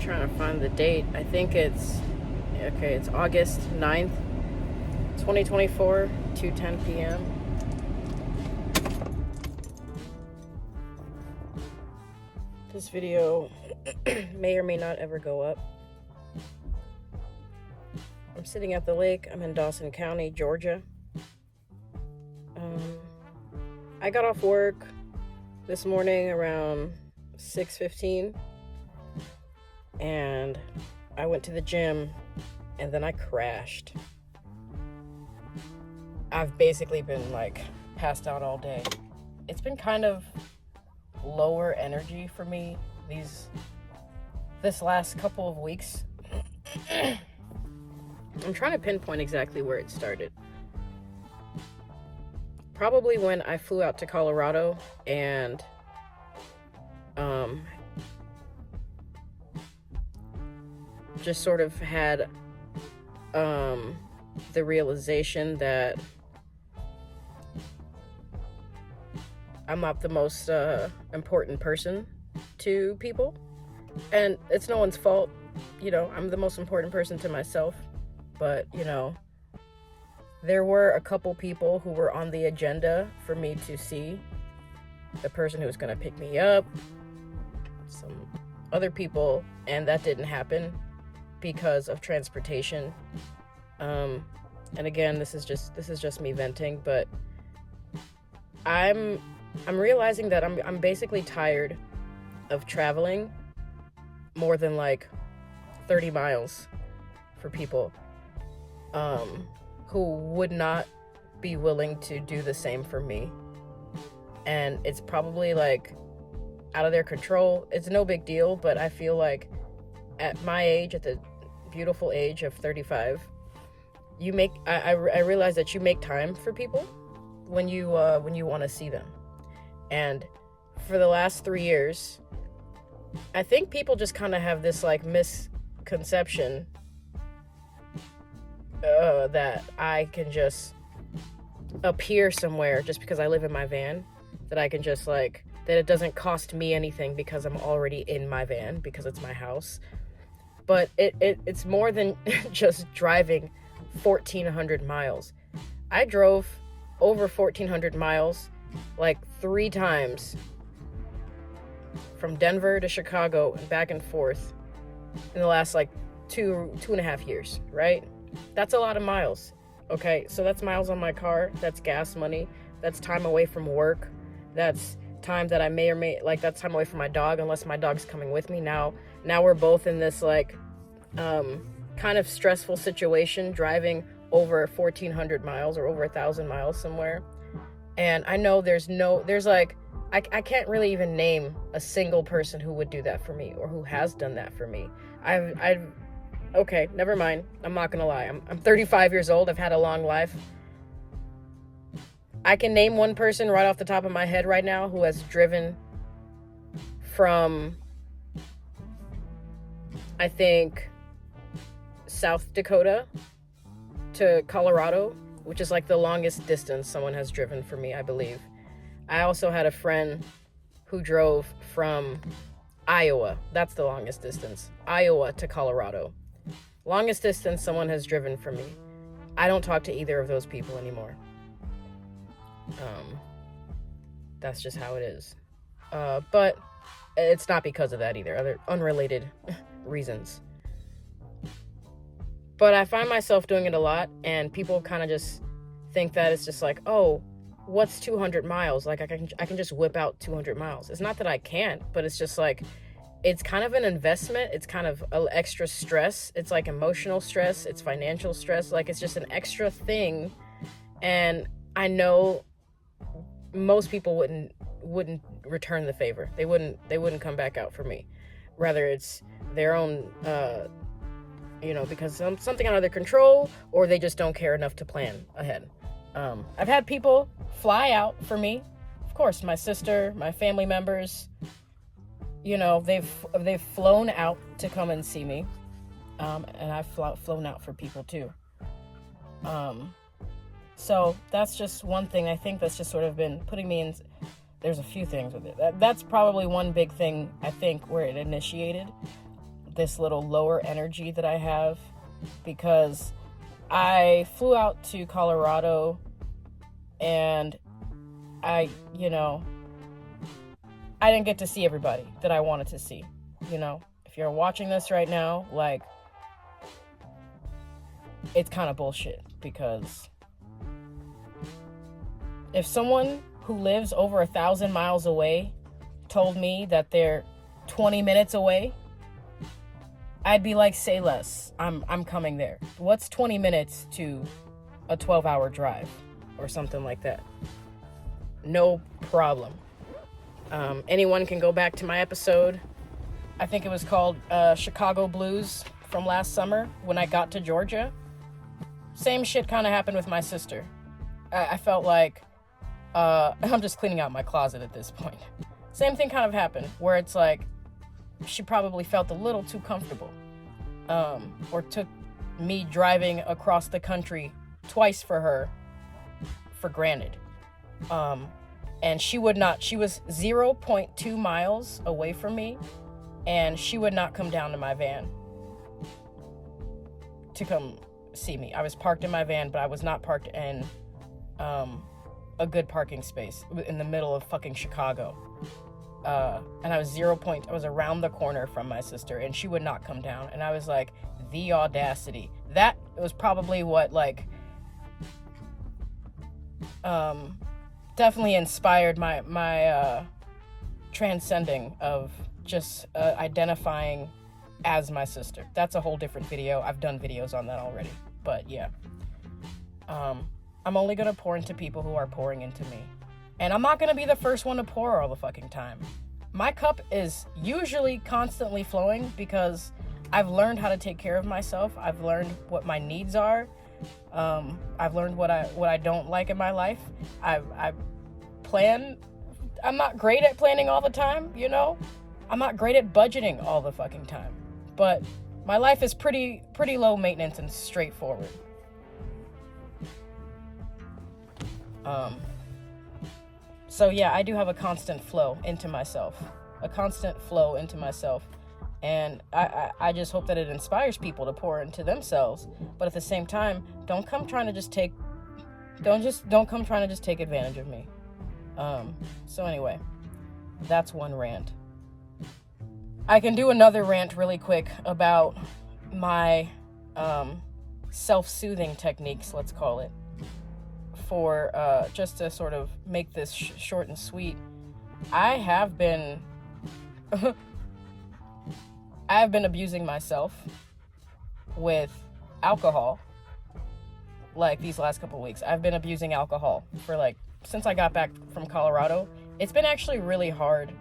trying to find the date. I think it's August 9th, 2024, 2:10 p.m. This video may or may not ever go up. I'm sitting at the lake. I'm in Dawson County, Georgia. I got off work this morning around 6:15, and I went to the gym, and then I crashed. I've basically been like passed out all day. It's been kind of lower energy for me this last couple of weeks. I'm trying to pinpoint exactly where it started. Probably when I flew out to Colorado and just sort of had the realization that I'm not the most important person to people, and it's no one's fault. I'm the most important person to myself, but there were a couple people who were on the agenda for me to see. The person who was going to pick me up, some other people, and that didn't happen because of transportation. And again, this is just me venting, but I'm realizing that I'm basically tired of traveling more than like 30 miles for people who would not be willing to do the same for me. And it's probably like out of their control. It's no big deal, but I feel like at my age, at the beautiful age of 35, I realize that you make time for people when you want to see them. And for the last 3 years, I think people just kind of have this like misconception that I can just appear somewhere just because I live in my van, that I can just that it doesn't cost me anything because I'm already in my van because it's my house. But it's more than just driving 1,400 miles. I drove over 1,400 miles like 3 times from Denver to Chicago and back and forth in the last like two and a half years, right? That's a lot of miles. Okay, so that's miles on my car, that's gas money, that's time away from work, that's time that I may or may that's time away from my dog, unless my dog's coming with me. Now we're both in this kind of stressful situation, driving over 1,400 miles or over 1,000 miles somewhere. And I know I can't really even name a single person who would do that for me or who has done that for me. Okay, never mind. I'm not gonna lie. I'm 35 years old. I've had a long life. I can name one person right off the top of my head right now who has driven from, I think, South Dakota to Colorado, which is like the longest distance someone has driven for me, I believe. I also had a friend who drove from Iowa. That's the longest distance. Iowa to Colorado. Longest distance someone has driven for me. I don't talk to either of those people anymore. That's just how it is. But it's not because of that either. Other unrelated reasons. But I find myself doing it a lot, and people kind of just think that it's just like, oh, what's 200 miles? Like I can just whip out 200 miles. It's not that I can't, but it's just like, it's kind of an investment. It's kind of extra stress. It's like emotional stress. It's financial stress. Like it's just an extra thing. And I know most people wouldn't return the favor. They wouldn't come back out for me. Rather it's their own, because something out of their control, or they just don't care enough to plan ahead. I've had people fly out for me. Of course, my sister, my family members, they've flown out to come and see me. And I've flown out for people too. So that's just one thing. I think that's just sort of been putting me in. There's a few things with it. That's probably one big thing, I think, where it initiated. this little lower energy that I have, because I flew out to Colorado and I didn't get to see everybody that I wanted to see. If you're watching this right now, like, it's kind of bullshit, because if someone who lives over 1,000 miles away told me that they're 20 minutes away, I'd be like, say less. I'm coming there. What's 20 minutes to a 12-hour drive or something like that? No problem. Anyone can go back to my episode. I think it was called Chicago Blues from last summer when I got to Georgia. Same shit kind of happened with my sister. I felt like I'm just cleaning out my closet at this point. Same thing kind of happened, where it's like she probably felt a little too comfortable, or took me driving across the country twice for her for granted. And she was 0.2 miles away from me, and she would not come down to my van to come see me. I was parked in my van, but I was not parked in a good parking space in the middle of fucking Chicago. And I was around the corner from my sister, and she would not come down. And I was like, the audacity. That was probably what, like, definitely inspired my transcending of just identifying as my sister. That's a whole different video. I've done videos on that already. But yeah. I'm only gonna pour into people who are pouring into me. And I'm not gonna be the first one to pour all the fucking time. My cup is usually constantly flowing because I've learned how to take care of myself. I've learned what my needs are. I've learned what I don't like in my life. I plan. I'm not great at planning all the time, I'm not great at budgeting all the fucking time. But my life is pretty low maintenance and straightforward. So yeah, I do have a constant flow into myself. And I just hope that it inspires people to pour into themselves. But at the same time, don't come trying to just take advantage of me. So anyway, that's one rant. I can do another rant really quick about my self-soothing techniques, let's call it, for just to sort of make this short and sweet. I have been abusing myself with alcohol, like, these last couple of weeks. I've been abusing alcohol for, like, since I got back from Colorado. It's been actually really hard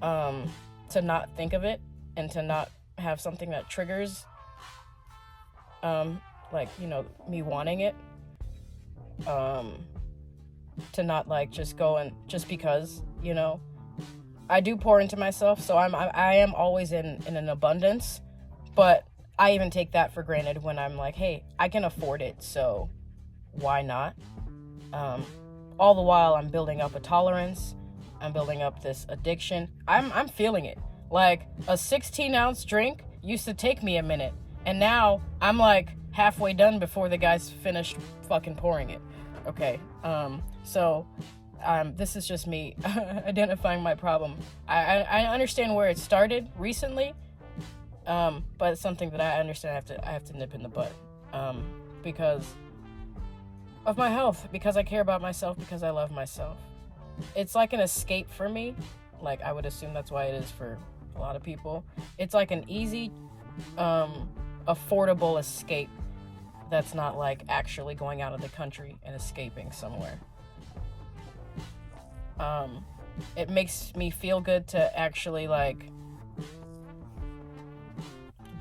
to not think of it and to not have something that triggers me wanting it, to not, like, just go and just because, I do pour into myself, so I am always in an abundance, but I even take that for granted when I'm like, hey, I can afford it, so why not? All the while I'm building up a tolerance, I'm building up this addiction. I'm feeling it. Like, a 16-ounce drink used to take me a minute, and now I'm like halfway done before the guy's finished fucking pouring it. Okay, this is just me identifying my problem. I understand where it started recently, but it's something that I understand I have to nip in the butt, because of my health, because I care about myself, because I love myself. It's like an escape for me. Like, I would assume that's why it is for a lot of people. It's like an easy, affordable escape that's not like actually going out of the country and escaping somewhere. It makes me feel good to actually, like,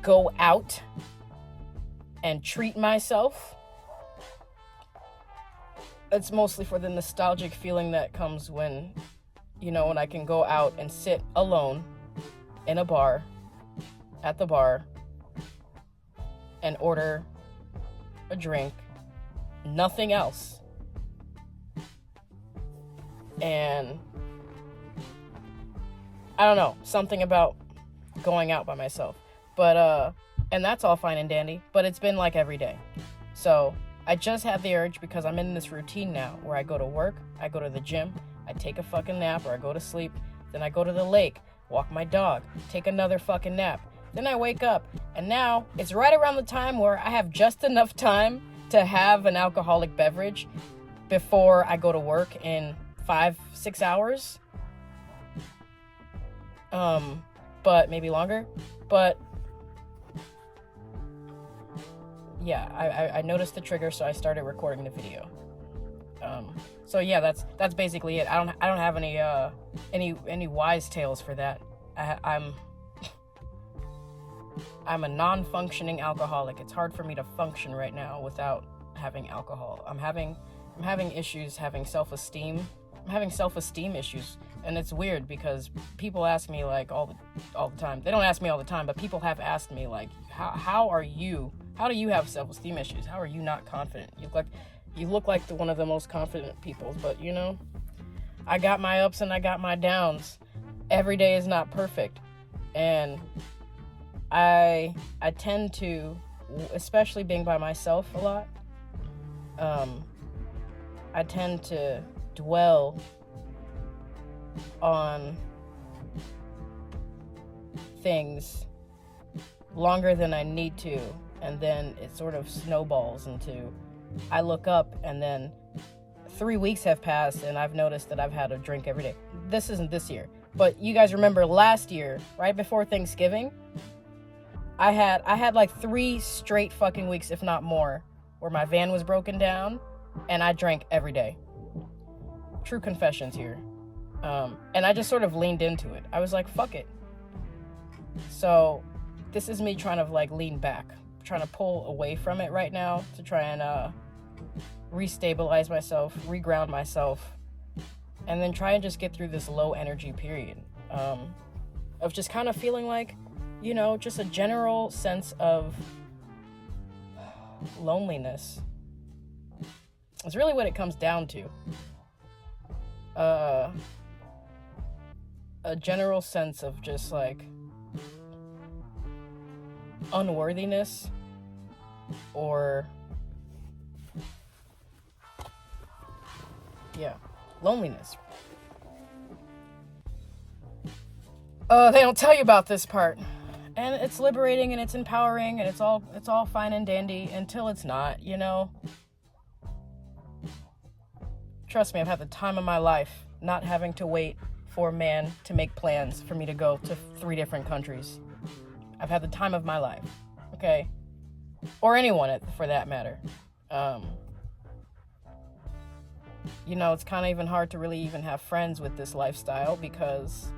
go out and treat myself. It's mostly for the nostalgic feeling that comes when, when I can go out and sit alone in a bar, at the bar, and order a drink, nothing else. And I don't know, something about going out by myself. But, and that's all fine and dandy, but it's been like every day. So I just had the urge because I'm in this routine now where I go to work, I go to the gym, I take a fucking nap or I go to sleep, then I go to the lake, walk my dog, take another fucking nap. Then I wake up, and now it's right around the time where I have just enough time to have an alcoholic beverage before I go to work in 5-6 hours. But maybe longer. But yeah, I noticed the trigger, so I started recording the video. So yeah, that's basically it. I don't have any wise tales for that. I'm a non-functioning alcoholic. It's hard for me to function right now without having alcohol. I'm having issues having self-esteem. I'm having self-esteem issues, and it's weird because people ask me like all the time. They don't ask me all the time, but people have asked me like, how do you have self-esteem issues? How are you not confident? You look like one of the most confident people, but you know, I got my ups and I got my downs. Every day is not perfect, and I tend to, especially being by myself a lot, I tend to dwell on things longer than I need to, and then it sort of snowballs into, I look up and then 3 weeks have passed and I've noticed that I've had a drink every day. This isn't this year, but you guys remember last year, right before Thanksgiving, I had like 3 straight fucking weeks, if not more, where my van was broken down and I drank every day. True confessions here. And I just sort of leaned into it. I was like, fuck it. So this is me trying to like lean back, trying to pull away from it right now to try and restabilize myself, reground myself, and then try and just get through this low energy period of just kind of feeling like, you know, just a general sense of loneliness. It's really what it comes down to. A general sense of just like unworthiness or loneliness. They don't tell you about this part. And it's liberating and it's empowering and it's all fine and dandy until it's not, you know. Trust me, I've had the time of my life not having to wait for a man to make plans for me to go to 3 different countries. I've had the time of my life, okay? Or anyone for that matter. You know, it's kind of even hard to really even have friends with this lifestyle because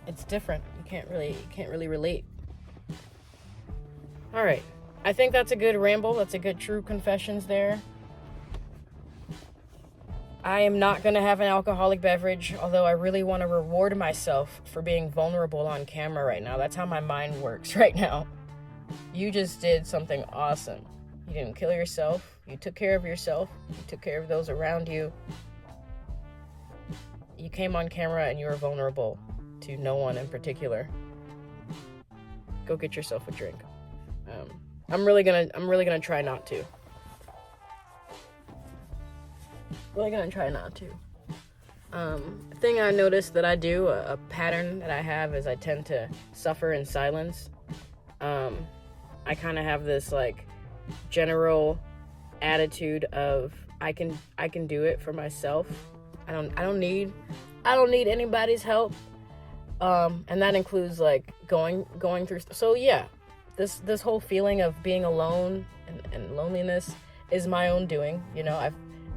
it's different. You can't really relate. All right. I think that's a good ramble. That's a good true confessions there. I am not going to have an alcoholic beverage, although I really want to reward myself for being vulnerable on camera right now. That's how my mind works right now. You just did something awesome. You didn't kill yourself. You took care of yourself. You took care of those around you. You came on camera and you were vulnerable to no one in particular. Go get yourself a drink. I'm really gonna try not to. Really gonna try not to. Thing I noticed that I do, a pattern that I have, is I tend to suffer in silence. I kind of have this like general attitude of I can do it for myself. I don't need anybody's help. And that includes like going through stuff. So yeah, this whole feeling of being alone and loneliness is my own doing. You know,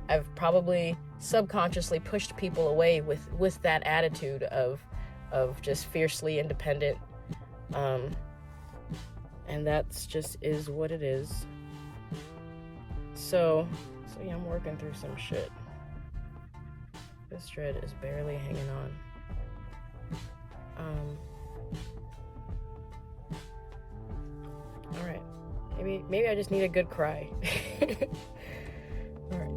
I've probably subconsciously pushed people away with that attitude of just fiercely independent. And that's just is what it is. So yeah, I'm working through some shit. This thread is barely hanging on. All right. Maybe I just need a good cry. All right.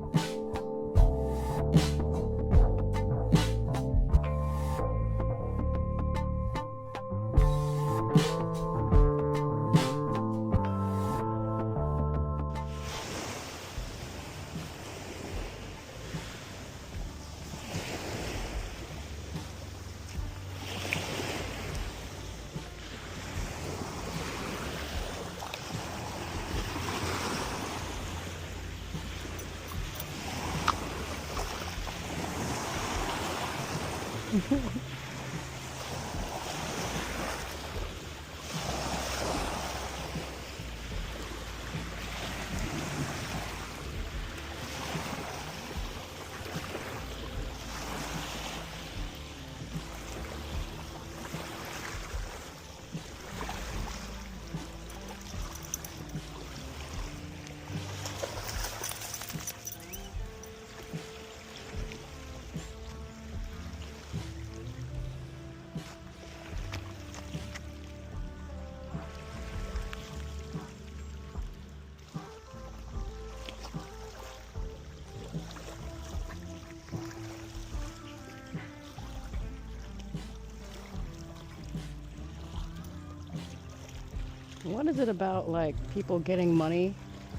What is it about, like, people getting money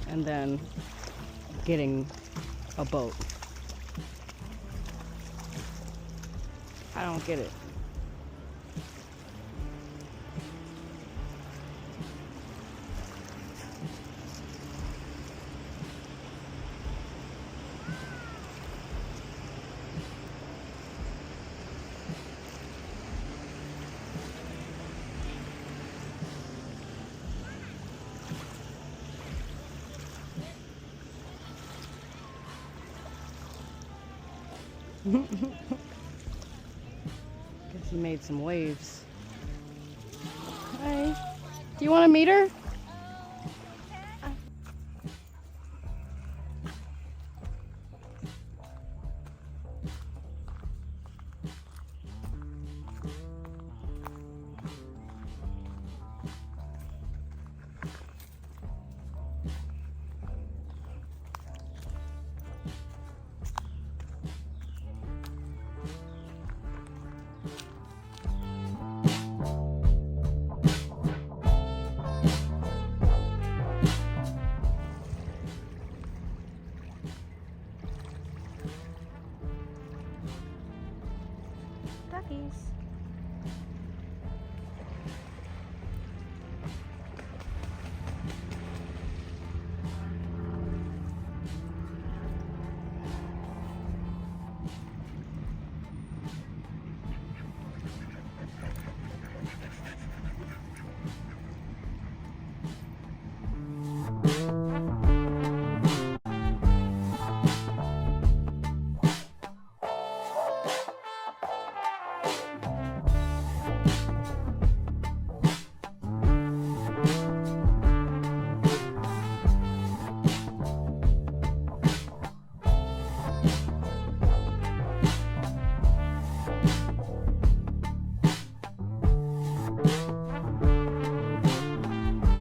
and then getting a boat? I don't get it. Guess he made some waves. Hi. Do you want to meet her?